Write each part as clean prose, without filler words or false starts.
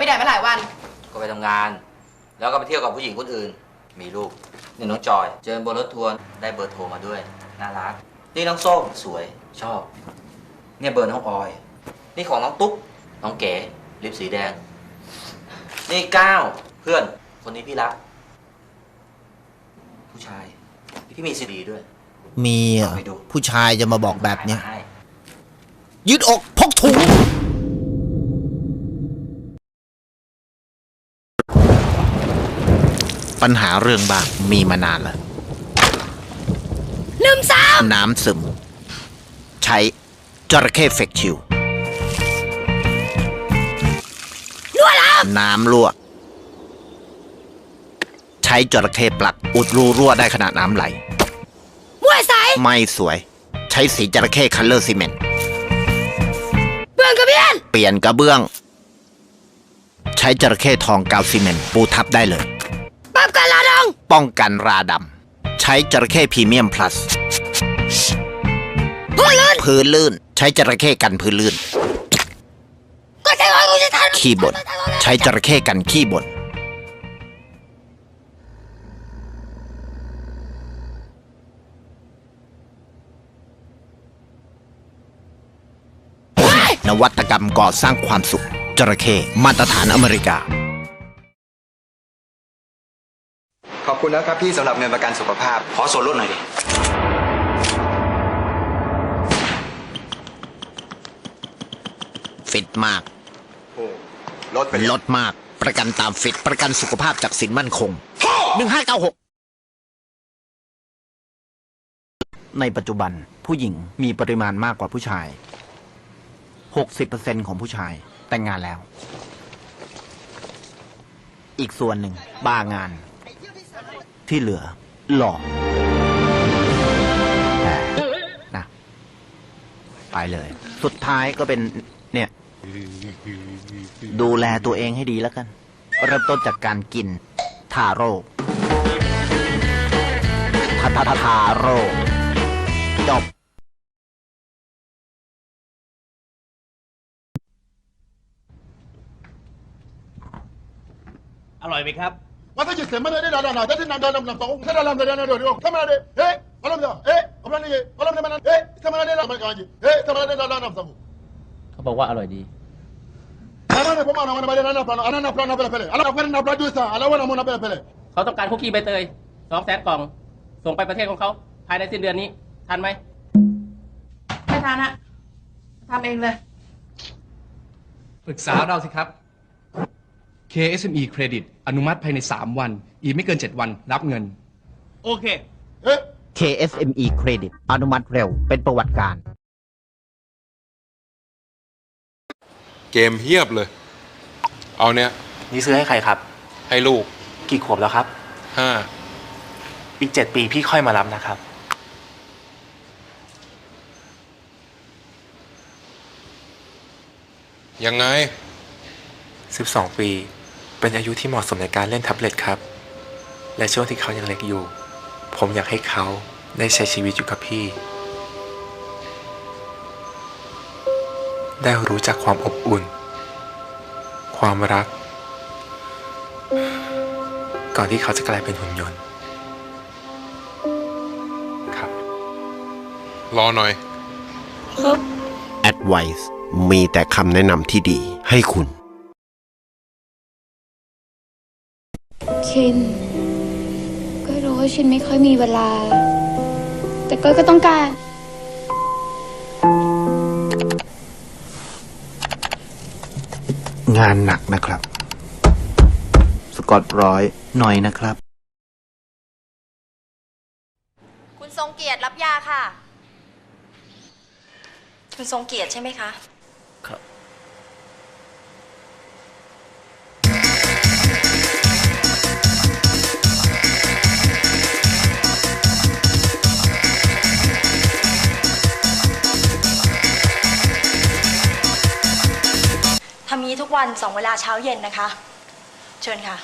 ไปไหนมาหลายวันก็ไปทำงานแล้วก็ไปเที่ยวกับผู้หญิงคนอื่นมีลูกนี่น้องจอยเจอบนรถทัวร์ได้เบอร์โทรมาด้วยน่ารักนี่น้องส้มสวยชอบเนี่ยเบอร์น้องออยนี่ของน้องตุ๊กน้องเก๋ลิปสีแดงนี่ก้าวเพื่อนคนนี้พี่รักผู้ชายพี่มีซีดีด้วยมีผู้ชายจะมาบอกแบบเนี้ยยืดอกพกถุงปัญหาเรื่องบ้างมีมานานแล้วลืมซ้ำน้ำซึมใช้จระเข้เฟกชิลรั่วแล้วน้ำรั่วใช้จระเข้ปลักอุดรูรั่วได้ขนาดน้ำไหลมั่วใสไม่สวยใช้สีจระเข้คัลเลอร์ซีเมนต์เปลี่ยนกระเบื้องเปลี่ยนกระเบื้องใช้จระเข้ทองกาวซีเมนต์ปูทับได้เลยป้องกันราดำป้องกันราดำใช้จระเข้พรีเมียมพลัสพื้นลื่นใช้จระเข้กันพื้นลื่นขี้บ่นใช้จระเข้กันขี้บ่นนวัตกรรมก่อสร้างความสุขจระเข้มาตรฐานอเมริกาขอบคุณนะครับพี่สำหรับเงินประกันสุขภาพขอส่วนลดหน่อยดิฟิตมากลดมากประกันตามฟิตประกันสุขภาพจากสินมั่นคง1596ในปัจจุบันผู้หญิงมีปริมาณมากกว่าผู้ชาย60% ของผู้ชายแต่งงานแล้วอีกส่วนหนึ่งบ้างานที่เหลือหลอกนะไปเลยสุดท้ายก็เป็นเนี่ยดูแลตัวเองให้ดีแล้วกันเริ่มต้นจากการกินทาโร่ทาโร่จบอร่อยไหมครับมาสัก10มันได้ด่าแต่ที่นั่นด่าสองถ้าด่าด่าด่าทำไมได้เอ๊ะอะไรเนี่ยเอ๊ะอะไรเนี่ยอะไรเนี่ยมันเอ๊ะทำไมได้ด่ามันกันจีเอ๊ะทำไมได้ด่าด่าสองเขาบอกว่าอร่อยดีอะไรผมอ่านมาได้ด่าพลาอันนั้นพลานาเปล่าเปล่าอะไรพลานาเปล่าดูสิอะไรวะนาโมนาเปล่าเปล่าเขาต้องการคุกกี้ใบเตย200,000 กล่องส่งไปประเทศของเขาภายในสิ้นเดือนนี้ทันไหมไม่ทันอะทำเองเลยปรึกษาเราสิครับ KSME เครดิตอนุมัติภายใน3 วันอีกไม่เกิน7 วันรับเงินโอเคKSME เครดิตอนุมัติเร็วเป็นประวัติการเกมเฮียบเลยเอาเนี่ยนี่ซื้อให้ใครครับให้ลูกกี่ขวบแล้วครับ5อีก7 ปีพี่ค่อยมารับนะครับยังไง12 ปีเป็นอายุที่เหมาะสมในการเล่นแท็บเล็ตครับและช่วงที่เขายังเล็กอยู่ผมอยากให้เขาได้ใช้ชีวิตอยู่กับพี่ได้รู้จักความอบอุ่นความรักก่อนที่เขาจะกลายเป็นหุ่นยนต์ครับรอหน่อยครับ Advice มีแต่คำแนะนำที่ดีให้คุณชินก็รู้ว่าชินไม่ค่อยมีเวลาแต่ก็ต้องการงานหนักนะครับสกอต100หน่อยนะครับคุณทรงเกียรติรับยาค่ะคุณทรงเกียรติใช่ไหมคะครับทำนี้ทุกวัน2 เวลาเช้าเย็นนะคะเชิญค่ะ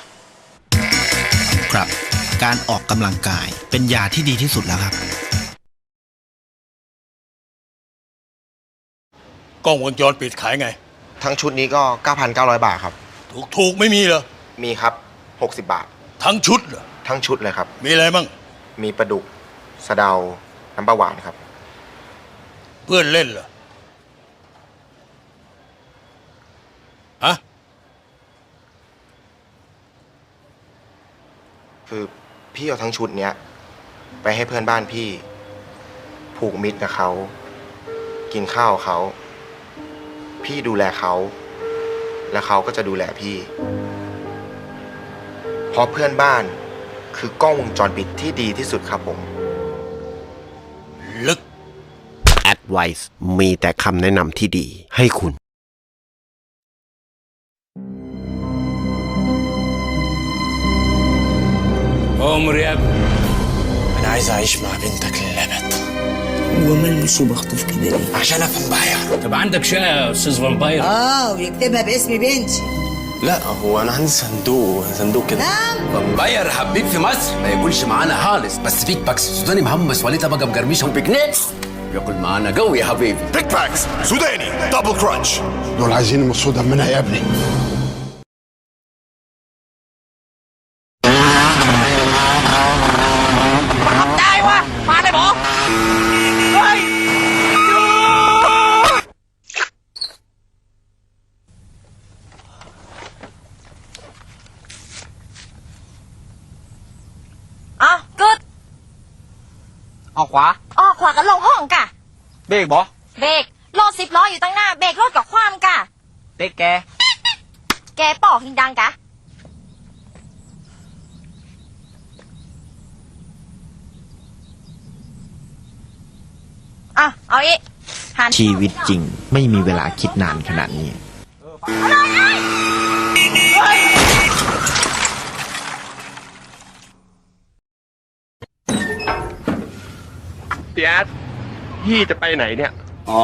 ครับการออกกำลังกายเป็นยาที่ดีที่สุดแล้วครับกล้องวงจรปิดขายไงทั้งชุดนี้ก็ 9,900 บาทครับ ถูกไม่มีเหรอ มีครับ 60 บาท ทั้งชุดเหรอ ทั้งชุดเลยครับ มีอะไรบ้าง มีปลาดุกสะเดา น้ำปลาหวานครับ เพื่อนเล่นเหรอฮะ คือพี่เอาทั้งชุดเนี้ยไปให้เพื่อนบ้านพี่ ผูกมิตรกับเขา กินข้าวเขา พี่ดูแลเขา แล้วเขาก็จะดูแลพี่ เพราะเพื่อนบ้านคือกล้องวงจรปิดที่ดีที่สุดครับผม ลึก Advice มีแต่คำแนะนำที่ดีให้คุณ عمري أنا عايز أعيش مع بنتك للأبد. ومال مشي مخطوف كده ليه؟ عشان فامباير. طب عندك شقة يا أستاذ فامباير؟ ويكتبها باسم بنتي. لا هو أنا عندي صندوق كده. نعم. فامباير حبيب في مصر ما ياكلش معانا خالص بس بيك باكس سوداني محمص وليتا بقى مجرمشه وبيكنيكس بياكل معانا قوي يا حبيبي. بيك باكس سوداني دبل كرانش. دول عايزين يمصوا دمنا يا ابني.ออกขวา ออกขวากันลงห้องกะ เบรกบอ เบรกรถ10 ล้ออยู่ตั้งหน้า เบรกรถกับความกะ เบรกแก แกปอกหิงดังกะ เอาอีกหัน ชีวิตจริงไม่มีเวลาคิดนานขนาดนี้ พี่แอดพี่จะไปไหนเนี่ย อ๋อ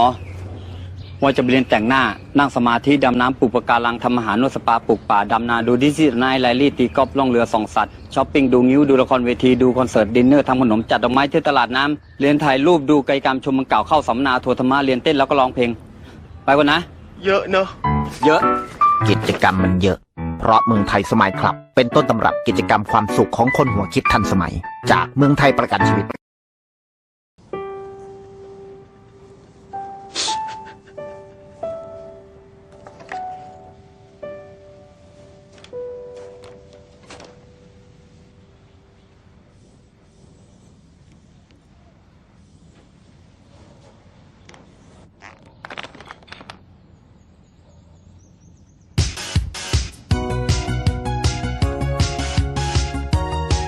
ว่าจะไปเรียนแต่งหน้า นั่งสมาธิ ดำน้ำปลูกปะการัง ทำอาหารนวดสปา ปลูกป่า ดำนา ดูดิจิทัลไนท์ไลลี่ ตีกอล์ฟล่องเรือ ส่องสัตว์ ช้อปปิ้ง ดูงิ้ว ดูละครเวที ดูคอนเสิร์ต ดินเนอร์ ทำขนม จัดดอกไม้ที่ตลาดน้ำ เรียนถ่ายรูป ดูกิจกรรม ชมเมืองเก่า เข้าสัมมนา ทัวร์ธรรมะ เรียนเต้น แล้วก็ร้องเพลง ไปก่อนนะ เยอะเนอะ เยอะ กิจกรรมมันเยอะ เพราะเมืองไทยสมัยคลับ เป็นต้นตำรับกิจกรรมความสุขของคนหัวคิดทันสมัย จากเมืองไทยประกันชีวิต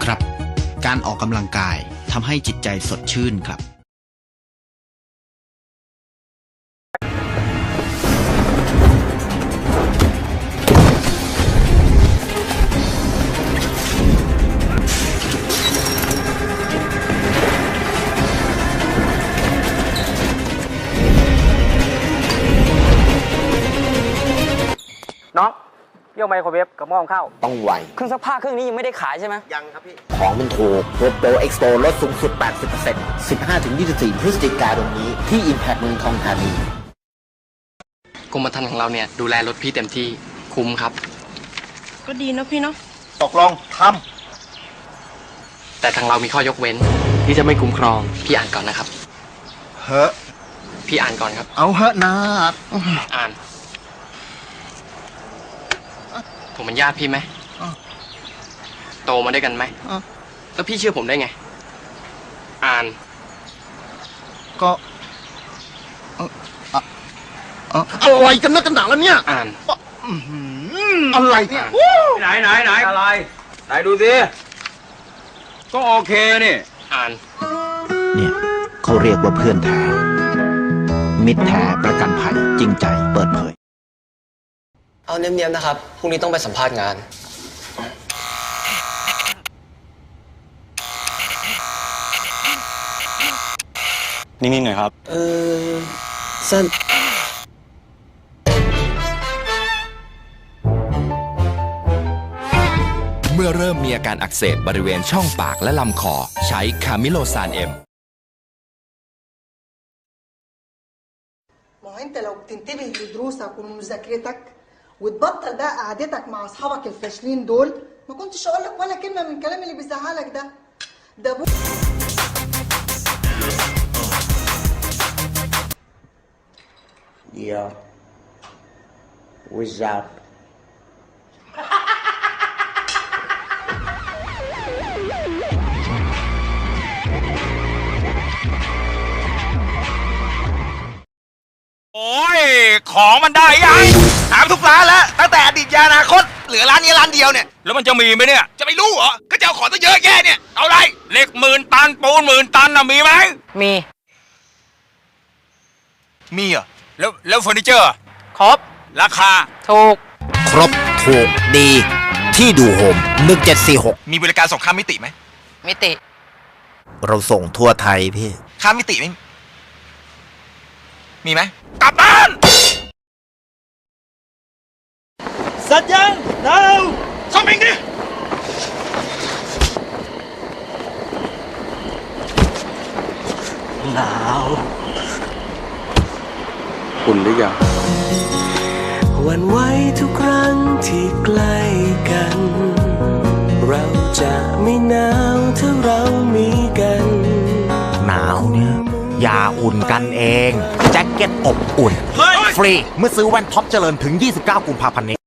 ครับ การออกกำลังกายทำให้จิตใจสดชื่นครับ น้องเยี่ยวไมโครเวฟกับหม้อหุงข้าว ต้องไว เครื่องซักผ้าเครื่องนี้ยังไม่ได้ขายใช่ไหม ยังครับพี่ ของมันถูกโปรโปรเอ็กซ์โปลดสูงสุด 80% 15-24 พฤศจิกายนนี้ที่ Impact เมืองทองธานี กรมธรรม์ของเราเนี่ยดูแลรถพี่เต็มที่คุ้มครับ ก็ดีนะพี่เนาะ ตกลงท แต่ทางเรามีข้อยกเว้นที่จะไม่คุ้มครองพี่อ่านก่อนนะครับ ำเฮ้อ พี่อ่านก่อนครับ เอาเฮ้อนา อ่าน ผมเป็นญาติพี่ไหมโตมาด้วยกันไหมแล้วพี่เชื่อผมได้ไง อ่าน ก็อะไรกันนักกันหนาแล้วเนี่ย อ่าน อะไรเนี่ย ไหนอะไรไหนดูสิก็โอเคนี่ อ่าน เนี่ยเขาเรียกว่าเพื่อนแท้ มิตรแท้ประกันภัยจริงใจเปิดเผย เอาเนียมๆนะครับ พรุ่งนี้ต้องไปสัมภาษณ์งาน นิ่งๆหน่อยครับ สั้น เมื่อเริ่มมีอาการอักเสบบริเวณช่องปากและลำคอใช้คามิโลซานเอ็ม ما هو انت لو بتنتبه لدروسك ومذاكرتك وتبطل بقى قعدتك مع اصحابك الفاشلين دول، ما كنتش اقول لك ولا كلمه من الكلام اللي بيزعلك ده Yeah. Without.โอ้ยของมันได้ยังถามทุกร้านแล้วตั้งแต่อดีตยานาคตเหลือร้านนี้ร้านเดียวเนี่ยแล้วมันจะมีไหมเนี่ยจะไม่รู้เหรอก็จะเอาของตั้งเยอะแยะเนี่ยเอาไรเหล็ก10,000 ตันปูน10,000 ตันน่ะมีไหมมีเหรอแล้วเฟอร์นิเจอร์ครบราคาถูก ครบถูกดีที่ดูโฮม1746มีบริการส่งข้ามมิติไหมมิติ เราส่งทั่วไทยพี่ ข้ามมิติไหมมีไหมกลับบ้านสัญญาณดาวซ่อมเองดิหนาว อุ่นหรือยัง หวั่นไหวทุกครั้งที่ใกล้กัน เราจะไม่หนาวถ้าเรามีกัน หนาวเนี่ยอย่าอุ่นกันเองแจ็คเก็ตอบอุ่นฟรีเมื่อซื้อแว่นท็อปเจริญถึง29 กุมภาพันธ์นี้